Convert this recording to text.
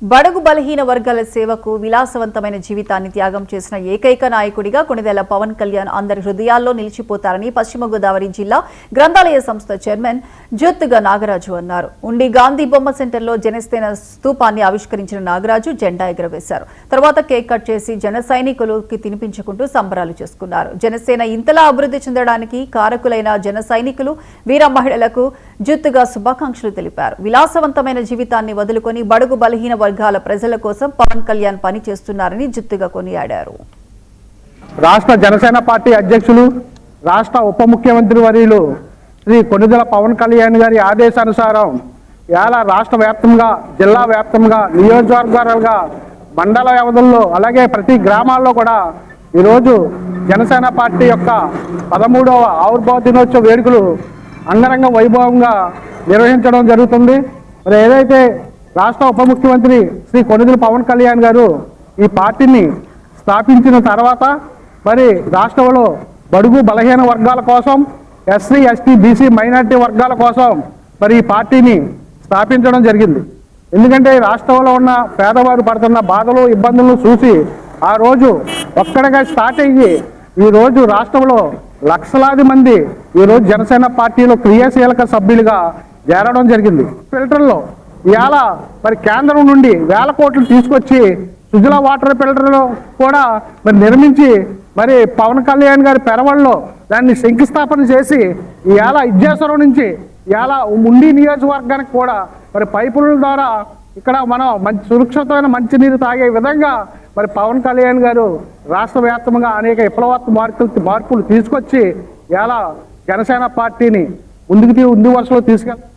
బడుగు బలహీన వర్గాల సేవకు విలాసవంతమైన జీవితాన్ని త్యాగం చేసిన ఏకైక నాయకుడిగా కొణిదెల పవన్ కళ్యాణ్ అందరి హృదయాల్లో నిలిచిపోతారని పశ్చిమ గోదావరి జిల్లా గ్రంథాలయ సంస్థ చైర్మన్ జ్యోత్తుగా నాగరాజు అన్నారు. ఉండి గాంధీ బొమ్మ సెంటర్లో జనసేన స్తూపాన్ని ఆవిష్కరించిన నాగరాజు జెండా ఎగురవేశారు. తర్వాత కేక్ కట్ చేసి జన సైనికులకి తినిపించుకుంటూ సంబరాలు చేసుకున్నారు. జనసేన ఇంతలా అభివృద్ధి చెందడానికి కారకులైన జన సైనికులు, వీర మహిళలకు జ్యోత్తుగా శుభాకాంక్షలు తెలిపారు. విలాసవంతమైన జీవితాన్ని వదులుకొని బడుగు బలహీన వర్గాల ప్రజల కోసం పవన్ కళ్యాణ్ పని చేస్తున్నారని జిత్తుగా కొనియాడారు. రాష్ట్ర జనసేన పార్టీ అధ్యక్షులు, రాష్ట్ర ఉప ముఖ్యమంత్రి వర్యులు శ్రీ కొణిదెల పవన్ కళ్యాణ్ గారి ఆదేశానుసారం ఇలా రాష్ట్ర వ్యాప్తంగా, జిల్లా వ్యాప్తంగా, నియోజకవర్గాలుగా, మండల వ్యవధుల్లో, అలాగే ప్రతి గ్రామాల్లో కూడా ఈరోజు జనసేన పార్టీ యొక్క 13వ ఆవిర్భావ దినోత్సవ వేడుకలు అంగరంగ వైభవంగా నిర్వహించడం జరుగుతుంది. మరి ఏదైతే రాష్ట్ర ఉప ముఖ్యమంత్రి శ్రీ కొణిదెల పవన్ కళ్యాణ్ గారు ఈ పార్టీని స్థాపించిన తర్వాత మరి రాష్ట్రంలో బడుగు బలహీన వర్గాల కోసం, ఎస్సీ, ఎస్టీ, బీసీ, మైనార్టీ వర్గాల కోసం మరి ఈ పార్టీని స్థాపించడం జరిగింది. ఎందుకంటే రాష్ట్రంలో ఉన్న పేదవారు పడుతున్న బాధలు, ఇబ్బందులను చూసి ఆ రోజు ఒక్కడిగా స్టార్ట్ అయ్యి ఈరోజు రాష్ట్రంలో లక్షలాది మంది ఈరోజు జనసేన పార్టీలో క్రియాశీలక సభ్యులుగా చేరడం జరిగింది. ఫిల్టర్లో ఇవాళ మరి కేంద్రం నుండి వేల కోట్లు తీసుకొచ్చి సుజల వాటర్ ఫిల్టర్లో కూడా మరి నిర్మించి మరి పవన్ కళ్యాణ్ గారి పెరవల్లో దాన్ని శంకుస్థాపన చేసి ఇవాళ ఇజ్జేశ్వరం నుంచి ఇవాళ ఉండి నియోజకవర్గానికి కూడా మరి పైపుల ద్వారా ఇక్కడ మనం మంచి సురక్షితమైన మంచినీరు తాగే విధంగా మరి పవన్ కళ్యాణ్ గారు రాష్ట్ర వ్యాప్తంగా అనేక విప్లవాత్మక మార్పులు తీసుకొచ్చి ఇవాళ జనసేన పార్టీని ముందు వరుసలో తీసుకెళ్తారు.